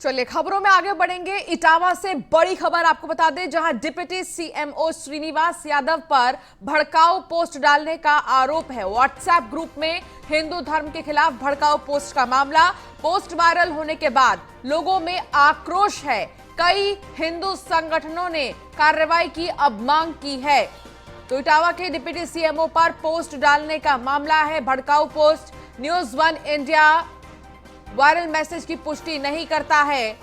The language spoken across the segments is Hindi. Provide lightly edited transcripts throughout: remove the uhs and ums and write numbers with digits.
चलिए खबरों में आगे बढ़ेंगे। इटावा से बड़ी खबर आपको बता दें, जहां डिप्टी सीएमओ श्रीनिवास यादव पर भड़काऊ पोस्ट डालने का आरोप है। व्हाट्सएप ग्रुप में हिंदू धर्म के खिलाफ भड़काऊ पोस्ट का मामला। पोस्ट वायरल होने के बाद लोगों में आक्रोश है। कई हिंदू संगठनों ने कार्रवाई की अब मांग की है। तो इटावा के डिप्टी सीएमओ पर पोस्ट डालने का मामला है, भड़काऊ post. News 1 India viral message की पुष्टि नहीं करता है।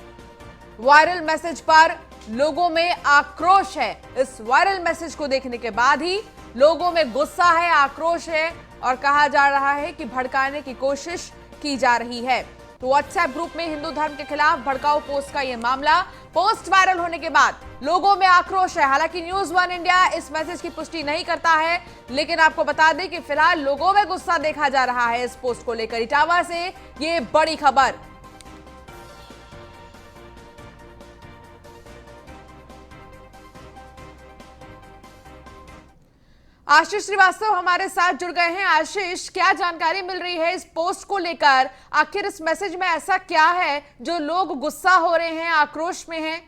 वायरल मैसेज पर लोगों में आक्रोश है। इस वायरल मैसेज को देखने के बाद ही लोगों में गुस्सा है, आक्रोश है और कहा जा रहा है कि भड़काने की कोशिश की जा रही है। तो व्हाट्सएप ग्रुप में हिंदू धर्म के खिलाफ भड़काऊ पोस्ट का यह मामला। पोस्ट वायरल होने के बाद लोगों में आक्रोश है। हालांकि न्यूज़ 1 इंडिया इस मैसेज की पुष्टि नहीं करता है, लेकिन आपको बता दें कि फिलहाल लोगों में गुस्सा देखा जा रहा है इस पोस्ट को लेकर। इटावा से ये बड़ी खबर। आशीष श्रीवास्तव हमारे साथ जुड़ गए हैं। आशीष, क्या जानकारी मिल रही है इस पोस्ट को लेकर? आखिर इस मैसेज में ऐसा क्या है जो लोग गुस्सा हो रहे हैं, आक्रोश में हैं?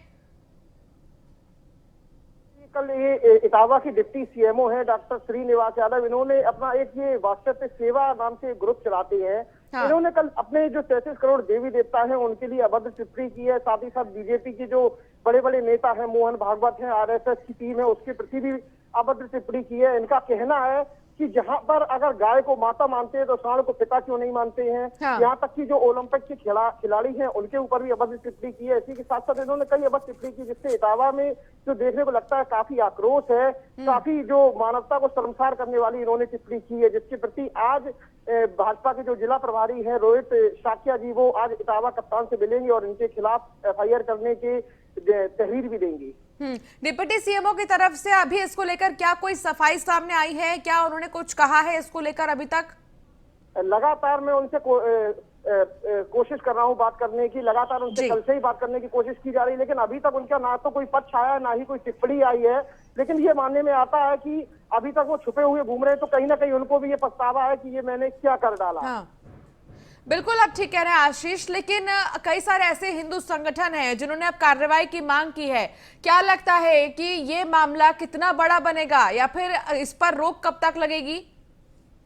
कल ये इटावा की डिप्टी सीएमओ है डॉक्टर श्रीनिवास यादव, इन्होंने अपना एक ये व्हाट्सएप पे सेवा नाम से ग्रुप चलाते हैं। हाँ। इन्होंने कल अपने जो 33 करोड़ देवी देवता हैं उनके लिए अभद्र टिप्पणी की है। साथ ही साथ बीजेपी के जो बड़े बड़े नेता हैं, मोहन भागवत हैं, आरएसएस की टीम है, उसके प्रति भी अभद्र टिप्पणी की है। इनका कहना है कि जहां पर अगर गाय को माता मानते हैं तो सांड को पिता क्यों नहीं मानते हैं। हाँ। यहाँ तक कि जो ओलंपिक के खिलाड़ी हैं उनके ऊपर भी अभद्र टिप्पणी की है। इसी के साथ साथ इन्होंने कई अभद्र टिप्पणी की, जिससे इटावा में जो देखने को लगता है काफी आक्रोश है, काफी जो मानवता को शर्मसार करने वाली इन्होंने टिप्पणी की है, जिसके प्रति आज भाजपा के जो जिला प्रभारी हैं रोहित शाक्या जी, वो आज इटावा कप्तान से मिलेंगे और इनके खिलाफ एफआईआर करने की तहरीर भी देंगी। डिप्टी सीएमओ की तरफ से अभी इसको लेकर क्या कोई सफाई सामने आई है? क्या उन्होंने कुछ कहा है इसको लेकर अभी तक? लगातार मैं उनसे कोशिश कर रहा हूं बात करने की, लगातार उनसे कल से ही बात करने की कोशिश की जा रही है, लेकिन अभी तक उनका ना तो कोई पक्ष आया है, ना ही कोई टिप्पणी आई है। लेकिन ये मानने में आता है कि अभी तक वो छुपे हुए घूम रहे हैं, तो कहीं ना कहीं उनको भी ये पछतावा है कि ये मैंने क्या कर डाला। हाँ। बिल्कुल आप ठीक कह रहे हैं आशीष, लेकिन कई सारे ऐसे हिंदू संगठन हैं जिन्होंने अब कार्रवाई की मांग की है। क्या लगता है कि ये मामला कितना बड़ा बनेगा या फिर इस पर रोक कब तक लगेगी?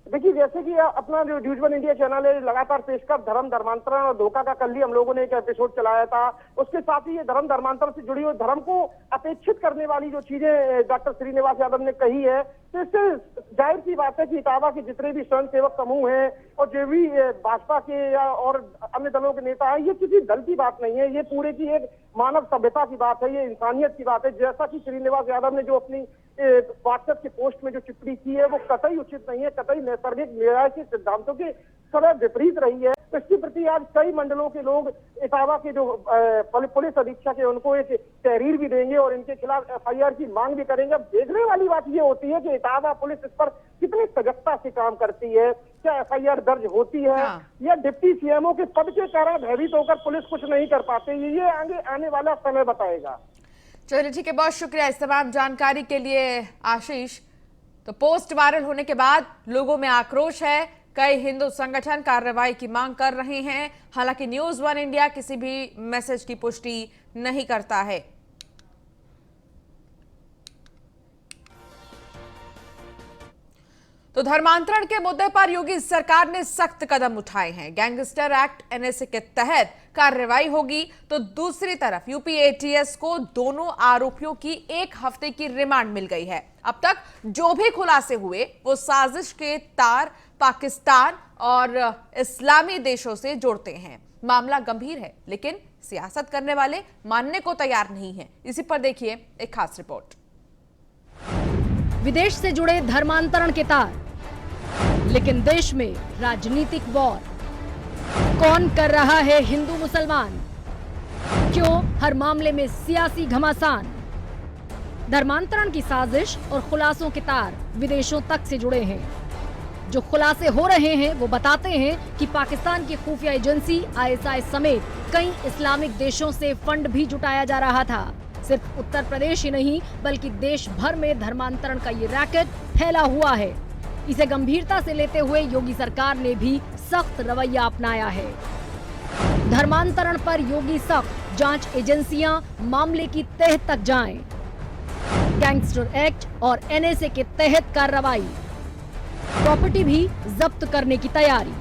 देखिए, जैसे कि अपना जो न्यूज़ 1 इंडिया चैनल है लगातार पेश कर धर्म धर्मांतरण और धोखा का कल ही हम लोगों ने एक एपिसोड चलाया था। उसके साथ ही ये धर्म धर्मांतरण से जुड़ी हुई धर्म को अपेक्षित करने वाली जो चीजें डॉक्टर श्रीनिवास यादव ने कही है, तो इससे जाहिर सी बात है कि इटावा के जितने भी स्वयं सेवक समूह हैं और जो भी भाजपा के या और अन्य दलों के नेता है, ये किसी दल की बात नहीं है, ये पूरे की एक मानव सभ्यता की बात है, ये इंसानियत की बात है। जैसा कि श्रीनिवास यादव ने जो अपनी व्हाट्सएप के पोस्ट में जो टिप्पणी की है वो कतई उचित नहीं है, कतई नैसर्गिक न्याय के सिद्धांतों के सदैव विपरीत रही है। तो इसके प्रति आज कई मंडलों के लोग इटावा के जो पुलिस अधीक्षक है उनको एक तहरीर भी देंगे और इनके खिलाफ एफआईआर की मांग भी करेंगे। अब देखने वाली बात ये होती है कि इटावा पुलिस इस पर कितनी सजगता से काम करती है, क्या एफआईआर दर्ज होती है या डिप्टी सीएमओ के पद के कारण भयभीत होकर पुलिस कुछ नहीं कर पाते, ये आगे आने वाला समय बताएगा। चलिए ठीक है, बहुत शुक्रिया इस तमाम जानकारी के लिए आशीष। तो पोस्ट वायरल होने के बाद लोगों में आक्रोश है, कई हिंदू संगठन कार्रवाई की मांग कर रहे हैं। हालांकि न्यूज़ 1 इंडिया किसी भी मैसेज की पुष्टि नहीं करता है। तो धर्मांतरण के मुद्दे पर योगी सरकार ने सख्त कदम उठाए हैं। गैंगस्टर एक्ट एनएसए के तहत कार्रवाई होगी। तो दूसरी तरफ यूपी एटीएस को दोनों आरोपियों की 1 हफ्ते की रिमांड मिल गई है। अब तक जो भी खुलासे हुए वो साजिश के तार पाकिस्तान और इस्लामी देशों से जोड़ते हैं। मामला गंभीर है, लेकिन सियासत करने वाले मानने को तैयार नहीं है। इसी पर देखिए एक खास रिपोर्ट। विदेश से जुड़े धर्मांतरण के तार, लेकिन देश में राजनीतिक वॉर। कौन कर रहा है हिंदू मुसलमान? क्यों हर मामले में सियासी घमासान? धर्मांतरण की साजिश और खुलासों के तार विदेशों तक से जुड़े हैं। जो खुलासे हो रहे हैं वो बताते हैं कि पाकिस्तान की खुफिया एजेंसी आईएसआई समेत कई इस्लामिक देशों से फंड भी जुटाया जा रहा था। सिर्फ उत्तर प्रदेश ही नहीं बल्कि देश भर में धर्मांतरण का ये रैकेट फैला हुआ है। इसे गंभीरता से लेते हुए योगी सरकार ने भी सख्त रवैया अपनाया है। धर्मांतरण पर योगी सख्त, जांच एजेंसियां मामले की तह तक जाएं। गैंगस्टर एक्ट और एनएसए के तहत कार्रवाई, प्रॉपर्टी भी जब्त करने की तैयारी।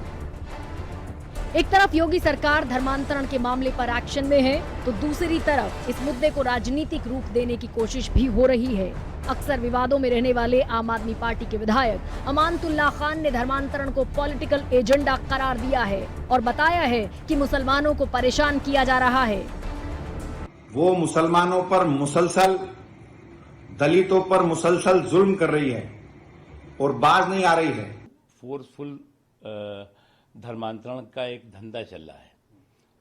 एक तरफ योगी सरकार धर्मांतरण के मामले पर एक्शन में है, तो दूसरी तरफ इस मुद्दे को राजनीतिक रूप देने की कोशिश भी हो रही है। अक्सर विवादों में रहने वाले आम आदमी पार्टी के विधायक अमानतुल्लाह खान ने धर्मांतरण को पॉलिटिकल एजेंडा करार दिया है और बताया है कि मुसलमानों को परेशान किया जा रहा है। वो मुसलमानों पर मुसलसल, दलितों पर मुसलसल जुल्म कर रही है और बाज नहीं आ रही है। फोर्सफुल धर्मांतरण का एक धंधा चल रहा है,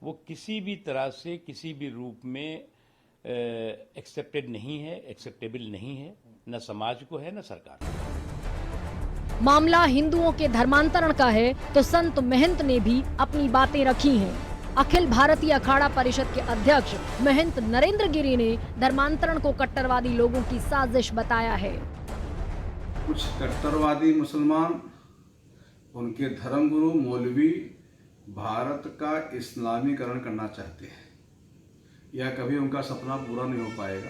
वो किसी भी तरह से किसी भी रूप में एक्सेप्टेड नहीं है, एक्सेप्टेबल नहीं है, न समाज को है न सरकार को। मामला हिंदुओं के धर्मांतरण का है तो संत महंत ने भी अपनी बातें रखी हैं। अखिल भारतीय अखाड़ा परिषद के अध्यक्ष महंत नरेंद्र गिरी ने धर्मांतरण को कट्टरवादी लोगों की साजिश बताया है। कुछ कट्टरवादी मुसलमान, उनके धर्मगुरु मौलवी भारत का इस्लामीकरण करना चाहते हैं। यह कभी उनका सपना पूरा नहीं हो पाएगा।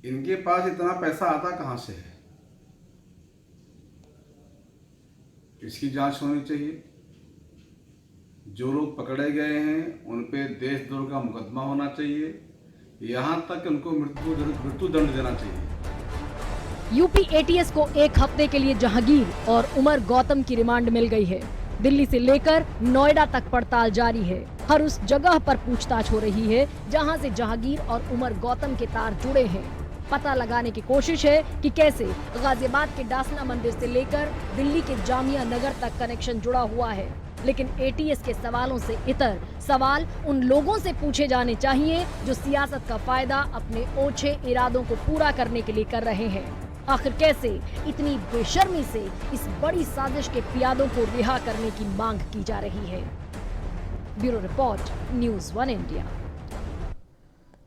इनके पास इतना पैसा आता कहां से है, इसकी जांच होनी चाहिए। जो लोग पकड़े गए हैं उन पे देशद्रोह का मुकदमा होना चाहिए, यहां तक उनको मृत्यु दंड देना चाहिए। यूपी एटीएस को एक हफ्ते के लिए जहांगीर और उमर गौतम की रिमांड मिल गई है। दिल्ली से लेकर नोएडा तक पड़ताल जारी है। हर उस जगह पर पूछताछ हो रही है जहां से जहांगीर और उमर गौतम के तार जुड़े हैं। पता लगाने की कोशिश है कि कैसे गाजियाबाद के डासना मंदिर से लेकर दिल्ली के जामिया नगर तक कनेक्शन जुड़ा हुआ है। लेकिन एटीएस के सवालों से इतर सवाल उन लोगों से पूछे जाने चाहिए जो सियासत का फायदा अपने ओछे इरादों को पूरा करने के लिए कर रहे हैं। आखिर कैसे इतनी बेशर्मी से इस बड़ी साजिश के पियादों को रिहा करने की मांग की जा रही है। Bureau report, news 1 India.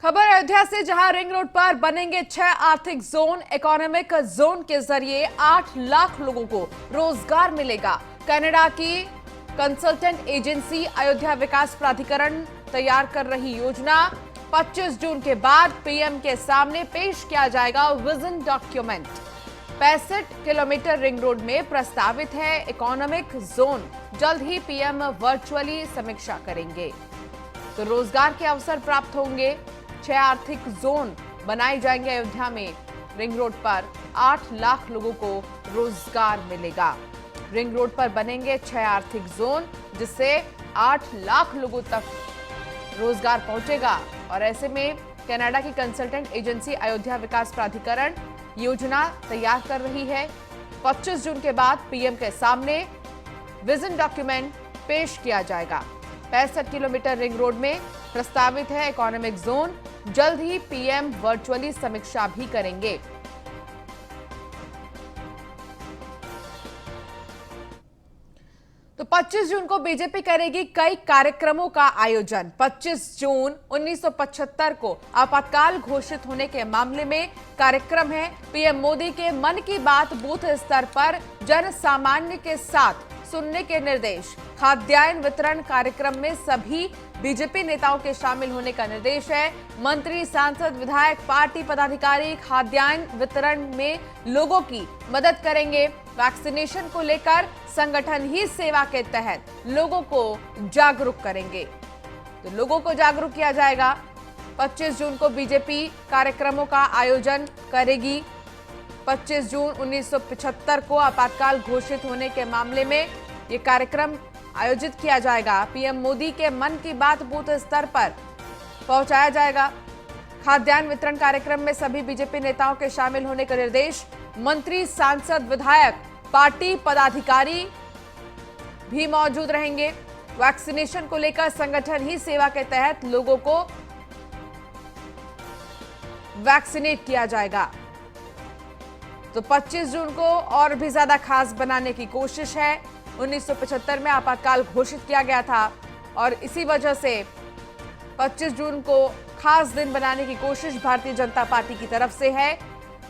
खबर अयोध्या से, जहां रिंग रोड पर बनेंगे 6 आर्थिक जोन। इकोनॉमिक जोन के जरिए 8 लाख लोगों को रोजगार मिलेगा। कनाडा की कंसल्टेंट एजेंसी अयोध्या विकास प्राधिकरण तैयार कर रही योजना। 25 जून के बाद पीएम के सामने पेश किया जाएगा vision document. 65 kilometre ring road में प्रस्तावित है इकोनॉमिक जोन। जल्द ही पीएम वर्चुअली समीक्षा करेंगे तो रोजगार के अवसर प्राप्त होंगे। 6 आर्थिक जोन बनाए जाएंगे अयोध्या में। रिंग रोड पर 8 लाख लोगों को रोजगार मिलेगा। रिंग रोड पर बनेंगे 6 आर्थिक जोन, जिससे 8 लाख लोगों तक रोजगार पहुंचेगा। और ऐसे में कनाडा की कंसल्टेंट एजेंसी अयोध्या विकास प्राधिकरण योजना तैयार कर रही है। 25 जून के बाद पीएम के सामने विजन डॉक्यूमेंट पेश किया जाएगा। 65 किलोमीटर रिंग रोड में प्रस्तावित है इकोनॉमिक जोन। जल्द ही पीएम वर्चुअली समीक्षा भी करेंगे। तो 25 जून को बीजेपी करेगी कई कार्यक्रमों का आयोजन। 25 जून 1975 को आपातकाल घोषित होने के मामले में कार्यक्रम है। पीएम मोदी के मन की बात बूथ स्तर पर जन सामान्य के साथ सुनने के निर्देश। खाद्यान्न वितरण कार्यक्रम में सभी बीजेपी नेताओं के शामिल होने का निर्देश है। मंत्री, सांसद, विधायक, पार्टी पदाधिकारी खाद्यान्न वितरण में लोगों की मदद करेंगे। वैक्सीनेशन को लेकर संगठन ही सेवा के तहत लोगों को जागरूक करेंगे। तो लोगों को जागरूक किया जाएगा। 25 जून को बीजेपी कार्यक्रमों का आयोजन करेगी। 25 जून 1975 को आपातकाल घोषित होने के मामले में ये कार्यक्रम आयोजित किया जाएगा। पीएम मोदी के मन की बात बूथ स्तर पर पहुंचाया जाएगा। खाद्यान्न वितरण कार्यक्रम में सभी बीजेपी नेताओं के शामिल होने का निर्देश। मंत्री, सांसद, विधायक, पार्टी पदाधिकारी भी मौजूद रहेंगे। वैक्सीनेशन को लेकर संगठन ही सेवा के तहत लोगों को वैक्सीनेट किया जाएगा। तो 25 जून को और भी ज्यादा खास बनाने की कोशिश है। 1975 में आपातकाल घोषित किया गया था और इसी वजह से 25 जून को खास दिन बनाने की कोशिश भारतीय जनता पार्टी की तरफ से है।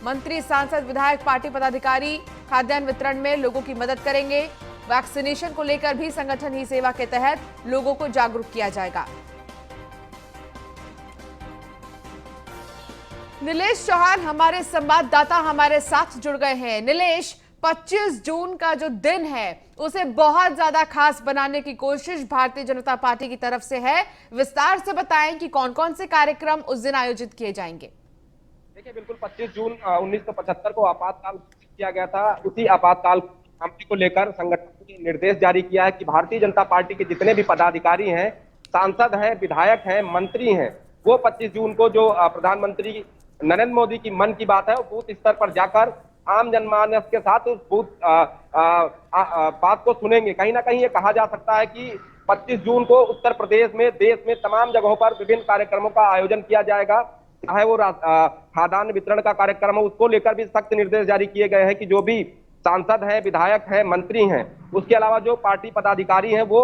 मंत्री, सांसद, विधायक, पार्टी पदाधिकारी खाद्यान्न वितरण में लोगों की मदद करेंगे। वैक्सीनेशन को लेकर भी संगठन ही सेवा के तहत लोगों को जागरूक किया जाएगा। नीलेश चौहान हमारे संवाददाता हमारे साथ जुड़ गए हैं। नीलेश, 25 जून का जो दिन है उसे बहुत ज्यादा खास बनाने की कोशिश भारतीय जनता पार्टी की तरफ से है। विस्तार से बताएं कि कौन कौन से कार्यक्रम उस दिन आयोजित किए जाएंगे। देखिए, बिल्कुल 25 जून 1975 को आपातकाल किया गया था। उसी आपातकाल समाप्ति को लेकर संगठन ने निर्देश जारी किया है कि भारतीय जनता पार्टी के जितने भी पदाधिकारी हैं, सांसद हैं, विधायक हैं, मंत्री हैं, वो 25 जून को जो प्रधानमंत्री नरेंद्र मोदी की मन की बात है, वो बूथ स्तर पर जाकर आम जनमानस के साथ उस बूथ बात को सुनेंगे। कहीं ना कहीं ये कहा जा सकता है कि 25 जून को उत्तर प्रदेश में, देश में तमाम जगहों पर विभिन्न कार्यक्रमों का आयोजन किया जाएगा। चाहे वो खाद्यान्न वितरण का कार्यक्रम हो, उसको लेकर भी सख्त निर्देश जारी किए गए हैं कि जो भी सांसद हैं, विधायक हैं, मंत्री हैं, उसके अलावा जो पार्टी पदाधिकारी हैं, वो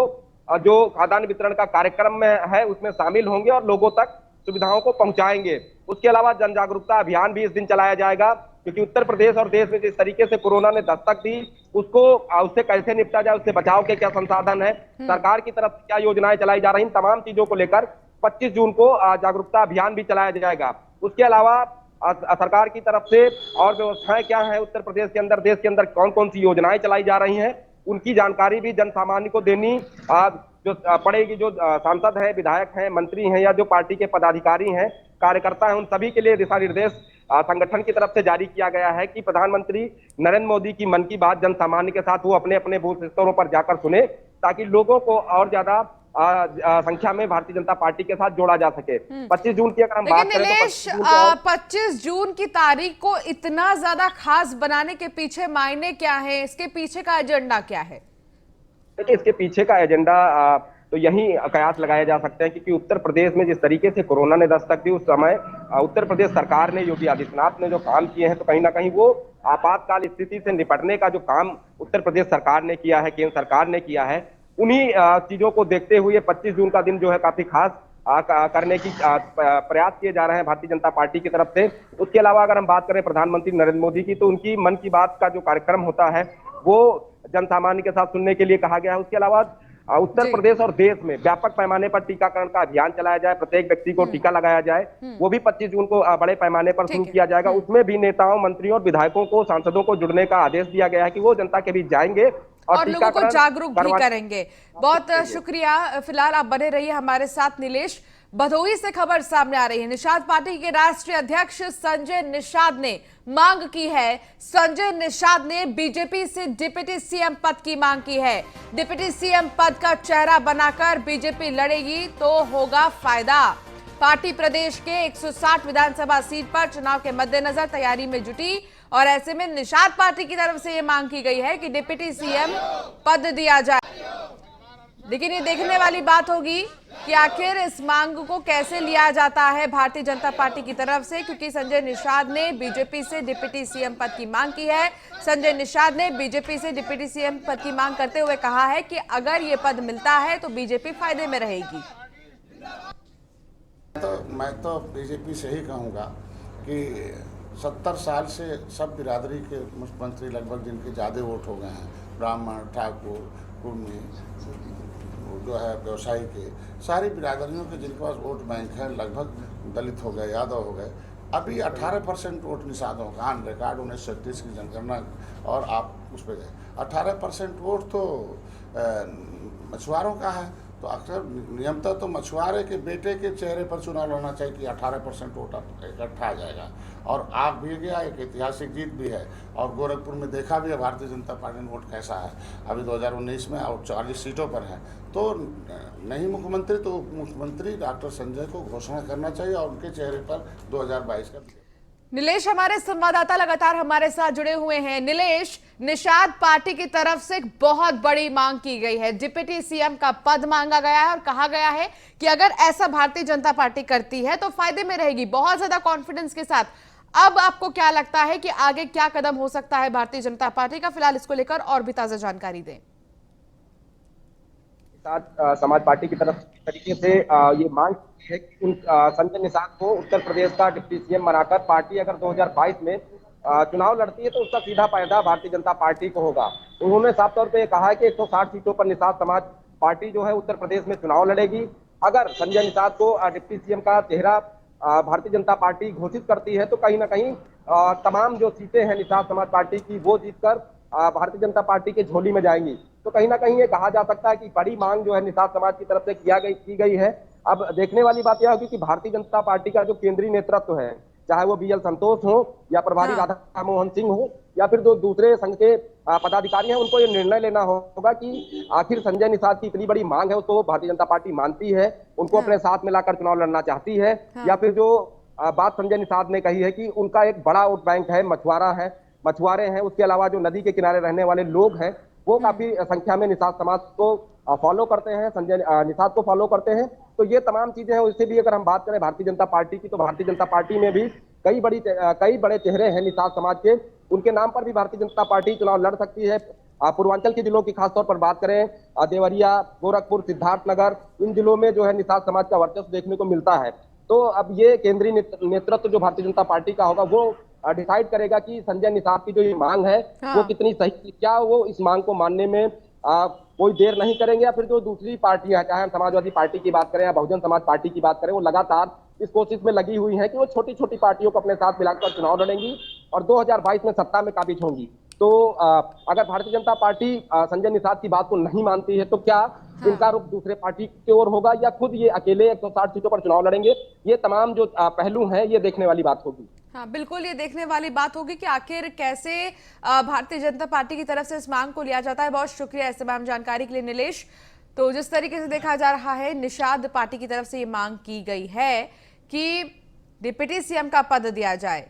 जो खाद्यान्न वितरण का कार्यक्रम में है उसमें शामिल होंगे और लोगों तक सुविधाओं को पहुंचाएंगे। उसके अलावा जन जागरूकता अभियान भी इस दिन चलाया जाएगा, क्योंकि उत्तर प्रदेश और देश में जिस तरीके से कोरोना ने दस्तक दी, उससे कैसे निपटा जाए, उससे बचाव के क्या संसाधन है, सरकार की तरफ से क्या योजनाएं चलाई जा रही, तमाम चीजों को लेकर 25 जून को जागरूकता अभियान भी चलाया जाएगा। उसके अलावा सरकार की तरफ से और व्यवस्थाएं क्या है उत्तर प्रदेश के अंदर, देश के अंदर कौन कौन सी योजनाएं चलाई जा रही हैं, उनकी जानकारी भी जन सामान्य को देनी जो पड़ेगी। जो सांसद हैं, विधायक हैं, मंत्री हैं या जो पार्टी के पदाधिकारी हैं, कार्यकर्ता हैं, उन सभी के लिए दिशा निर्देश संगठन की तरफ से जारी किया गया है कि प्रधानमंत्री नरेंद्र मोदी की मन की बात जन सामान्य के साथ वो अपने अपने बूथ स्तरों पर जाकर सुने, ताकि लोगों को और ज्यादा संख्या में भारतीय जनता पार्टी के साथ जोड़ा जा सके। 25 जून की अगर हम बात करें तो 25 जून की तारीख को इतना ज्यादा खास बनाने के पीछे मायने क्या है, इसके पीछे का एजेंडा क्या है? देखिए, इसके पीछे का एजेंडा तो यही कयास लगाए जा सकते हैं, क्योंकि उत्तर प्रदेश में जिस तरीके से कोरोना ने दस्तक दी, उस समय उत्तर प्रदेश सरकार ने, योगी आदित्यनाथ ने जो काम किए हैं, तो कहीं ना कहीं वो आपातकाल स्थिति से निपटने का जो काम उत्तर प्रदेश सरकार ने किया है, केंद्र सरकार ने किया है, उन्हीं चीजों को देखते हुए 25 जून का दिन जो है काफी खास करने की प्रयास किए जा रहे हैं भारतीय जनता पार्टी की तरफ से। उसके अलावा अगर हम बात करें प्रधानमंत्री नरेंद्र मोदी की, तो उनकी मन की बात का जो कार्यक्रम होता है वो जन सामान्य के साथ सुनने के लिए कहा गया है। उसके अलावा उत्तर प्रदेश और देश में व्यापक पैमाने पर टीकाकरण का अभियान चलाया जाए, प्रत्येक व्यक्ति को टीका लगाया जाए, वो भी 25 जून को बड़े पैमाने पर शुरू किया जाएगा। उसमें भी नेताओं, मंत्रियों और विधायकों को, सांसदों को जुड़ने का आदेश दिया गया है कि वो जनता के बीच जाएंगे और लोगों को जागरूक भी करेंगे। बहुत शुक्रिया। फिलहाल आप बने रहिए हमारे साथ। नीलेश, भदोही से खबर सामने आ रही है। निषाद पार्टी के राष्ट्रीय अध्यक्ष संजय निषाद ने मांग की है। संजय निषाद ने बीजेपी से डिप्टी सीएम पद की मांग की है। डिप्टी सीएम पद का चेहरा बनाकर बीजेपी लड़ेगी तो होगा फायदा। पार्टी प्रदेश के 160 विधानसभा सीट पर चुनाव के मद्देनजर तैयारी में जुटी और ऐसे में निषाद पार्टी की तरफ से यह मांग की गई है कि डिप्टी सीएम पद दिया जाए। लेकिन ये देखने वाली बात होगी कि आखिर इस मांग को कैसे लिया जाता है भारतीय जनता पार्टी की तरफ से, क्योंकि संजय निषाद ने बीजेपी से डिप्टी सीएम पद की मांग की है। संजय निषाद ने बीजेपी से डिप्टी सीएम पद की मांग करते हुए कहा है कि अगर ये पद मिलता है तो बीजेपी फायदे में रहेगी। तो मैं तो बीजेपी से ही कहूँगा कि 70 साल से सब बिरादरी के मुख्यमंत्री लगभग जिनके ज़्यादा वोट हो गए हैं, ब्राह्मण, ठाकुर, कुर्मी, जो है व्यवसायी के, सारी बिरादरियों के जिनके पास वोट बैंक है, लगभग दलित हो गए, यादव हो गए, अभी 18% वोट निषाद होगा ऑन रिकॉर्ड 1937 की जनगणना, और आप उस पर गए 18% वोट तो मछुआरों का है। तो अक्सर नियमतः तो मछुआरे के बेटे के चेहरे पर चुनाव लड़ना चाहिए कि 18% वोट इकट्ठा आ जाएगा, और आप भी गया, एक ऐतिहासिक जीत भी है। और गोरखपुर में देखा भी है भारतीय जनता पार्टी ने वोट कैसा है अभी 2019 में, और 40 सीटों पर है। तो नहीं मुख्यमंत्री तो मुख्यमंत्री डॉक्टर संजय को घोषणा करना चाहिए और उनके चेहरे पर 2022 का। नीलेश, हमारे संवाददाता लगातार हमारे साथ जुड़े हुए हैं। नीलेश, निषाद पार्टी की तरफ से एक बहुत बड़ी मांग की गई है, डिप्टी सीएम का पद मांगा गया है और कहा गया है कि अगर ऐसा भारतीय जनता पार्टी करती है तो फायदे में रहेगी, बहुत ज्यादा कॉन्फिडेंस के साथ। अब आपको क्या लगता है कि आगे क्या कदम हो सकता है भारतीय जनता पार्टी का? फिलहाल इसको लेकर और भी ताजा जानकारी दें। समाज पार्टी की तरफ तरीके से ये मांग है कि संजय निषाद को उत्तर प्रदेश का डिप्टी सीएम बनाकर पार्टी अगर 2022 में चुनाव लड़ती है तो उसका सीधा फायदा भारतीय जनता पार्टी को होगा। उन्होंने साफ तौर पे कहा है कि 160 सीटों पर निषाद समाज पार्टी जो है उत्तर प्रदेश में चुनाव लड़ेगी। अगर संजय निषाद को डिप्टी सीएम का चेहरा भारतीय जनता पार्टी घोषित करती है तो कहीं ना कहीं तमाम जो सीटें हैं निषाद समाज पार्टी की वो जीतकर भारतीय जनता पार्टी के झोली में जाएंगी। तो कहीं ना कहीं ये कहा जा सकता है कि बड़ी मांग जो है निषाद समाज की तरफ से की गई है। अब देखने वाली बात यह होगी कि भारतीय जनता पार्टी का जो केंद्रीय नेतृत्व है, चाहे वो BL संतोष हो या प्रभारी राधा मोहन सिंह हो या फिर जो दूसरे संघ के पदाधिकारी हैं, उनको ये निर्णय लेना होगा कि आखिर संजय निषाद की इतनी बड़ी मांग है उसको भारतीय जनता पार्टी मानती है, उनको अपने साथ मिलाकर चुनाव लड़ना चाहती है, या फिर जो बात संजय निषाद ने कही है कि उनका एक बड़ा वोट बैंक है, मछुआरे हैं, उसके अलावा जो नदी के किनारे रहने वाले लोग हैं वो काफी संख्या में निषाद समाज को फॉलो करते हैं, संजय निषाद को फॉलो करते हैं। तो ये तमाम चीजें हैं। उससे भी अगर हम बात करें भारतीय जनता पार्टी की, तो भारतीय जनता पार्टी में भी कई बड़े चेहरे हैं निषाद समाज के, उनके नाम पर भी भारतीय जनता पार्टी चुनाव लड़ सकती है। पूर्वांचल के जिलों की खासतौर पर बात करें, देवरिया, गोरखपुर, सिद्धार्थनगर, इन जिलों में जो है निषाद समाज का वर्चस्व देखने को मिलता है। तो अब ये केंद्रीय नेतृत्व जो भारतीय जनता पार्टी का होगा वो डिसाइड करेगा कि संजय निषाद की जो ये मांग है वो कितनी सही, क्या वो इस मांग को मानने में कोई देर नहीं करेंगे, या फिर जो दूसरी पार्टियां, चाहे हम समाजवादी पार्टी की बात करें या बहुजन समाज पार्टी की बात करें, वो लगातार इस कोशिश में लगी हुई है कि वो छोटी छोटी पार्टियों को अपने साथ मिलाकर चुनाव लड़ेंगी और 2022 में सत्ता में काबिज होंगी। तो अगर भारतीय जनता पार्टी संजय निषाद की बात को नहीं मानती है तो क्या इनका रुख दूसरे पार्टी की ओर होगा या खुद ये अकेले 160 सीटों पर चुनाव लड़ेंगे? ये तमाम जो पहलू हैं ये देखने वाली बात होगी। हाँ, बिल्कुल ये देखने वाली बात होगी कि आखिर कैसे भारतीय जनता पार्टी की तरफ से इस मांग को लिया जाता है। बहुत शुक्रिया इस तमाम जानकारी के लिए नीलेश। तो जिस तरीके से देखा जा रहा है, निषाद पार्टी की तरफ से ये मांग की गई है कि डिप्टी सीएम का पद दिया जाए।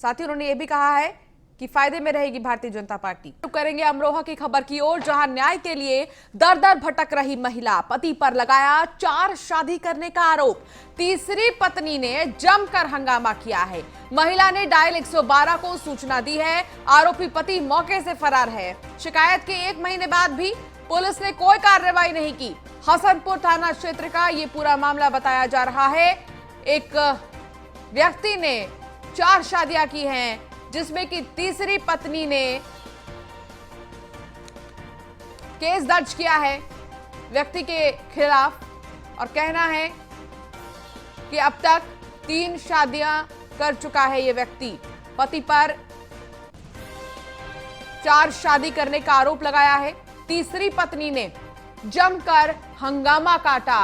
साथ ही उन्होंने ये भी कहा है कि फायदे में रहेगी भारतीय जनता पार्टी। तो करेंगे अमरोहा की खबर की ओर, जहां न्याय के लिए दर दर भटक रही महिला, पति पर लगाया 4 शादी करने का आरोप। तीसरी पत्नी ने जमकर हंगामा किया है। महिला ने डायल 112 को सूचना दी है। आरोपी पति मौके से फरार है। शिकायत के 1 महीने बाद भी पुलिस ने कोई कार्रवाई नहीं की। हसनपुर थाना क्षेत्र का ये पूरा मामला बताया जा रहा है। एक व्यक्ति ने 4 शादियां की हैं, जिसमें कि तीसरी पत्नी ने केस दर्ज किया है व्यक्ति के खिलाफ और कहना है कि अब तक 3 शादियां कर चुका है ये व्यक्ति। पति पर 4 शादी करने का आरोप लगाया है। तीसरी पत्नी ने जमकर हंगामा काटा।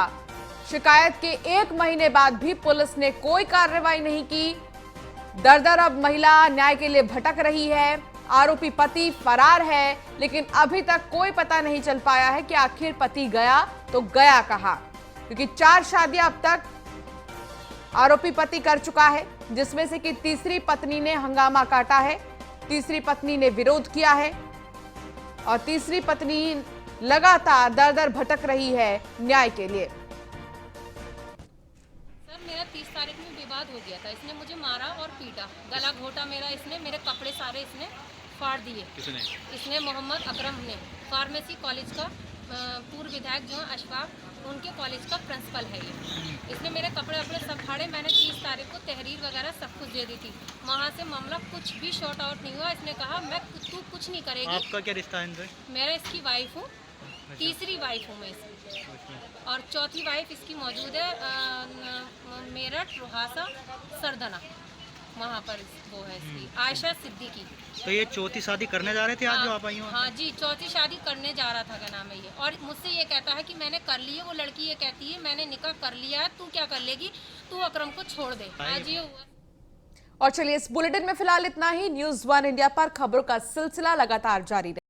शिकायत के 1 महीने बाद भी पुलिस ने कोई कार्रवाई नहीं की। दर दर अब महिला न्याय के लिए भटक रही है। आरोपी पति फरार है, लेकिन अभी तक कोई पता नहीं चल पाया है कि आखिर पति गया तो गया कहां, क्योंकि 4 शादियां अब तक आरोपी पति कर चुका है, जिसमें से कि तीसरी पत्नी ने हंगामा काटा है। तीसरी पत्नी ने विरोध किया है और तीसरी पत्नी लगातार दर दर भटक रही है न्याय के लिए। मेरा 30 तारीख में विवाद हो गया था। इसने मुझे मारा और पीटा, गला घोटा मेरा, इसने मेरे कपड़े सारे इसने फाड़ दिए। किसने? इसने मोहम्मद अकरम ने, फार्मेसी कॉलेज का पूर्व विधायक जो है अशफाक, उनके कॉलेज का प्रिंसिपल है ये। इसने मेरे कपड़े वपड़े सब फाड़े। मैंने 30 तारीख को तहरीर वगैरह सब कुछ दे दी थी। वहाँ से मामला कुछ भी शॉर्ट आउट नहीं हुआ। इसने कहा तू कुछ नहीं करेगी। आपका क्या रिश्ता है इनसे? मेरा इसकी वाइफ हूँ, तीसरी वाइफ हूँ मैं इसकी, और चौथी वाइफ इसकी मौजूद है मेरठ, रोहासा, सरदना, वहाँ पर वो है इसकी आयशा सिद्दीकी। तो ये चौथी शादी करने जा रहे थे आज जो आप आई हो? हाँ जी, चौथी शादी करने जा रहा था, क्या नाम है ये, और मुझसे ये कहता है कि मैंने कर ली है। वो लड़की ये कहती है मैंने निकाह कर लिया है, तू क्या कर लेगी, तू अकरम को छोड़ दे। आज ये हुआ। और चलिए इस बुलेटिन में फिलहाल इतना ही। न्यूज़ 1 इंडिया पर खबरों का सिलसिला लगातार जारी रहे।